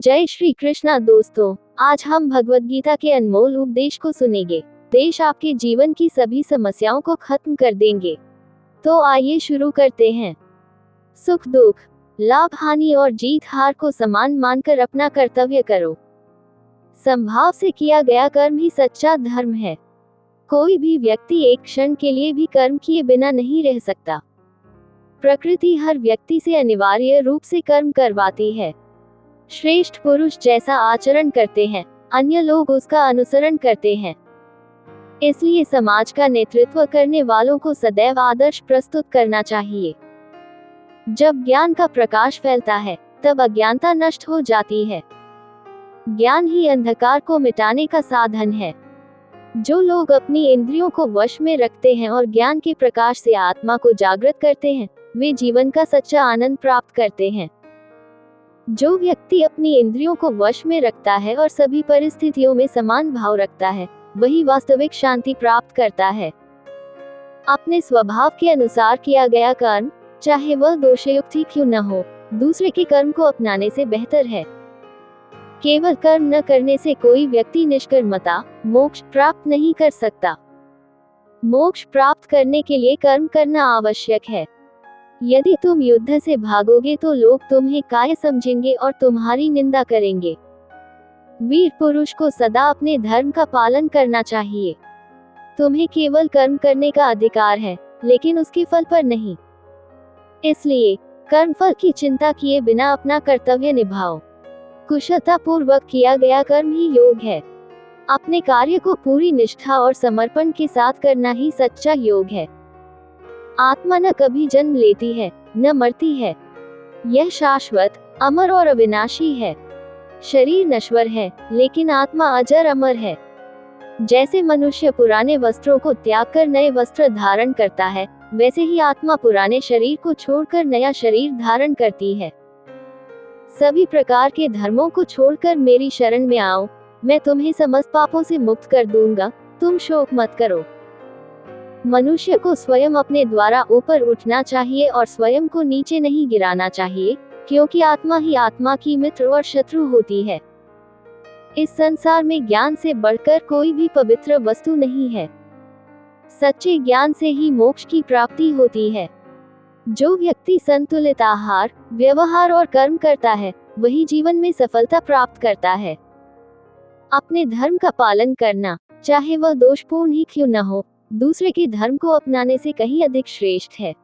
जय श्री कृष्णा दोस्तों, आज हम भगवत गीता के अनमोल उपदेश को सुनेंगे। देश आपके जीवन की सभी समस्याओं को खत्म कर देंगे। तो आइए शुरू करते हैं। सुख दुख, लाभ हानि और जीत हार को समान मानकर अपना कर्तव्य करो। संभाव से किया गया कर्म ही सच्चा धर्म है। कोई भी व्यक्ति एक क्षण के लिए भी कर्म किए बिना नहीं रह सकता। प्रकृति हर व्यक्ति से अनिवार्य रूप से कर्म करवाती है। श्रेष्ठ पुरुष जैसा आचरण करते हैं, अन्य लोग उसका अनुसरण करते हैं। इसलिए समाज का नेतृत्व करने वालों को सदैव आदर्श प्रस्तुत करना चाहिए। जब ज्ञान का प्रकाश फैलता है, तब अज्ञानता नष्ट हो जाती है। ज्ञान ही अंधकार को मिटाने का साधन है। जो लोग अपनी इंद्रियों को वश में रखते हैं और ज्ञान के प्रकाश से आत्मा को जागृत करते हैं, वे जीवन का सच्चा आनंद प्राप्त करते हैं। जो व्यक्ति अपनी इंद्रियों को वश में रखता है और सभी परिस्थितियों में समान भाव रखता है, वही वास्तविक शांति प्राप्त करता है। अपने स्वभाव के अनुसार किया गया कर्म, चाहे वह दोषयुक्त ही क्यों न हो, दूसरे के कर्म को अपनाने से बेहतर है। केवल कर्म न करने से कोई व्यक्ति निष्कर्मता, मोक्ष प्राप्त नहीं कर सकता। मोक्ष प्राप्त करने के लिए कर्म करना आवश्यक है। यदि तुम युद्ध से भागोगे तो लोग तुम्हें काय समझेंगे और तुम्हारी निंदा करेंगे। वीर पुरुष को सदा अपने धर्म का पालन करना चाहिए। तुम्हें केवल कर्म करने का अधिकार है, लेकिन उसके फल पर नहीं। इसलिए कर्म फल की चिंता किए बिना अपना कर्तव्य निभाओ। कुशलता पूर्वक किया गया कर्म ही योग है। अपने कार्य को पूरी निष्ठा और समर्पण के साथ करना ही सच्चा योग है। आत्मा न कभी जन्म लेती है, न मरती है। यह शाश्वत, अमर और अविनाशी है। शरीर नश्वर है, लेकिन आत्मा अजर अमर है। जैसे मनुष्य पुराने वस्त्रों को त्याग कर नए वस्त्र धारण करता है, वैसे ही आत्मा पुराने शरीर को छोड़कर नया शरीर धारण करती है। सभी प्रकार के धर्मों को छोड़कर मेरी शरण में आओ, मैं तुम्हें समस्त पापों से मुक्त कर दूंगा। तुम शोक मत करो। मनुष्य को स्वयं अपने द्वारा ऊपर उठना चाहिए और स्वयं को नीचे नहीं गिराना चाहिए, क्योंकि आत्मा ही आत्मा की मित्र और शत्रु होती है। इस संसार में ज्ञान से बढ़कर कोई भी पवित्र वस्तु नहीं है। सच्चे ज्ञान से ही मोक्ष की प्राप्ति होती है। जो व्यक्ति संतुलित आहार, व्यवहार और कर्म करता है, वही जीवन में सफलता प्राप्त करता है। अपने धर्म का पालन करना, चाहे वह दोषपूर्ण ही क्यों न हो, दूसरे के धर्म को अपनाने से कहीं अधिक श्रेष्ठ है।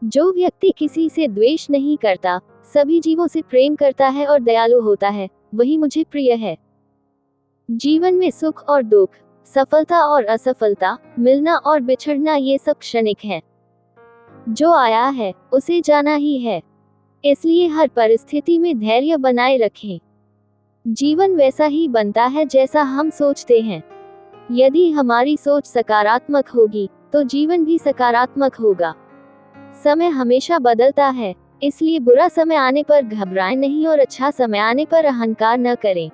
जो व्यक्ति किसी से द्वेष नहीं करता, सभी जीवों से प्रेम करता है और दयालु होता है, वही मुझे प्रिय है। जीवन में सुख और दुख, सफलता और असफलता, मिलना और बिछड़ना, ये सब क्षणिक है। जो आया है, उसे जाना ही है। इसलिए हर परिस्थिति में धैर्य बनाए रखें। जीवन वैसा ही बनता है जैसा हम सोचते हैं। यदि हमारी सोच सकारात्मक होगी, तो जीवन भी सकारात्मक होगा। समय हमेशा बदलता है, इसलिए बुरा समय आने पर घबराएं नहीं और अच्छा समय आने पर अहंकार न करें।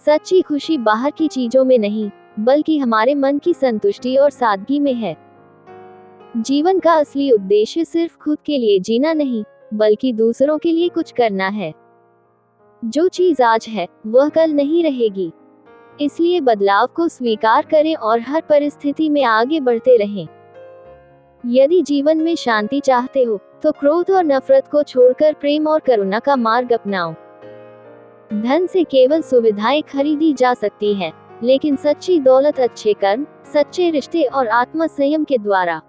सच्ची खुशी बाहर की चीजों में नहीं, बल्कि हमारे मन की संतुष्टि और सादगी में है। जीवन का असली उद्देश्य सिर्फ खुद के लिए जीना नहीं, बल्कि दूसरों के लिए कुछ करना है। जो चीज आज है, वह कल नहीं रहेगी। इसलिए बदलाव को स्वीकार करें और हर परिस्थिति में आगे बढ़ते रहें। यदि जीवन में शांति चाहते हो, तो क्रोध और नफरत को छोड़कर प्रेम और करुणा का मार्ग अपनाओ। धन से केवल सुविधाएं खरीदी जा सकती हैं, लेकिन सच्ची दौलत अच्छे कर्म, सच्चे रिश्ते और आत्म संयम के द्वारा।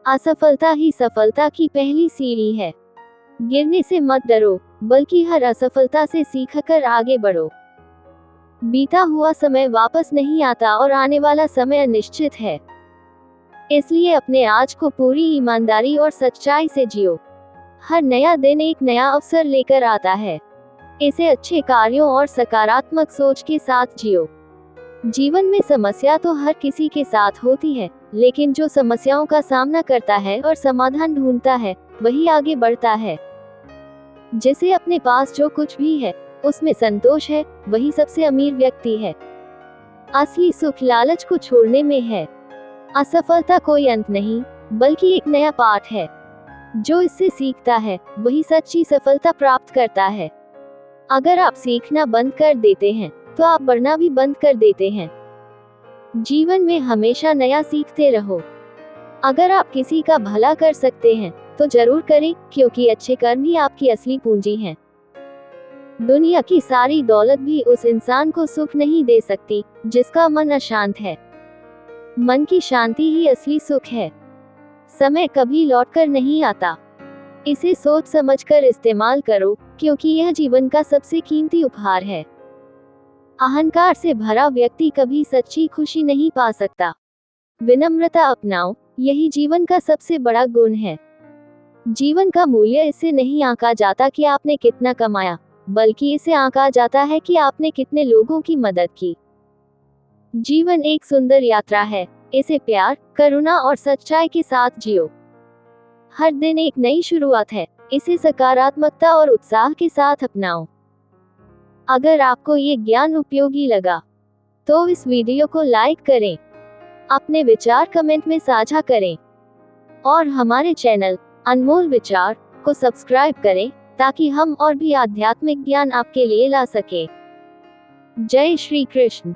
असफलता ही सफलता की पहली सीढ़ी है। गिरने से मत डरो, बल्कि हर असफलता से सीखकर आगे बढ़ो। बीता हुआ समय वापस नहीं आता और आने वाला समय अनिश्चित है। इसलिए अपने आज को पूरी ईमानदारी और सच्चाई से जियो। हर नया दिन एक नया अवसर लेकर आता है। इसे अच्छे कार्यों और सकारात्मक सोच के साथ जियो। जीवन में समस्या तो हर किसी के साथ होती है, लेकिन जो समस्याओं का सामना करता है और समाधान ढूंढता है, वही आगे बढ़ता है। जिसे अपने पास जो कुछ भी है, उसमें संतोष है, वही सबसे अमीर व्यक्ति है। असली सुख लालच को छोड़ने में है। असफलता कोई अंत नहीं, बल्कि एक नया पाठ है। जो इससे सीखता है, वही सच्ची सफलता प्राप्त करता है। अगर आप सीखना बंद कर देते हैं तो आप बढ़ना भी बंद कर देते हैं। जीवन में हमेशा नया सीखते रहो। अगर आप किसी का भला कर सकते हैं तो जरूर करें, क्योंकि अच्छे कर्म ही आपकी असली पूंजी हैं। दुनिया की सारी दौलत भी उस इंसान को सुख नहीं दे सकती जिसका मन अशांत है। मन की शांति ही असली सुख है। समय कभी लौटकर नहीं आता, इसे सोच समझकर इस्तेमाल करो, क्योंकि यह जीवन का सबसे कीमती उपहार है। अहंकार से भरा व्यक्ति कभी सच्ची खुशी नहीं पा सकता। विनम्रता अपनाओ, यही जीवन का सबसे बड़ा गुण है। जीवन का मूल्य इससे नहीं आंका जाता कि आपने कितना कमाया, बल्कि इसे आंका जाता है कि आपने कितने लोगों की मदद की। जीवन एक सुंदर यात्रा है, इसे प्यार, करुणा और सच्चाई के साथ जियो। हर दिन एक नई शुरुआत है, इसे सकारात्मकता और उत्साह के साथ अपनाओ। अगर आपको ये ज्ञान उपयोगी लगा तो इस वीडियो को लाइक करें, अपने विचार कमेंट में साझा करें और हमारे चैनल अनमोल विचार को सब्सक्राइब करें, ताकि हम और भी आध्यात्मिक ज्ञान आपके लिए ला सके। जय श्री कृष्ण।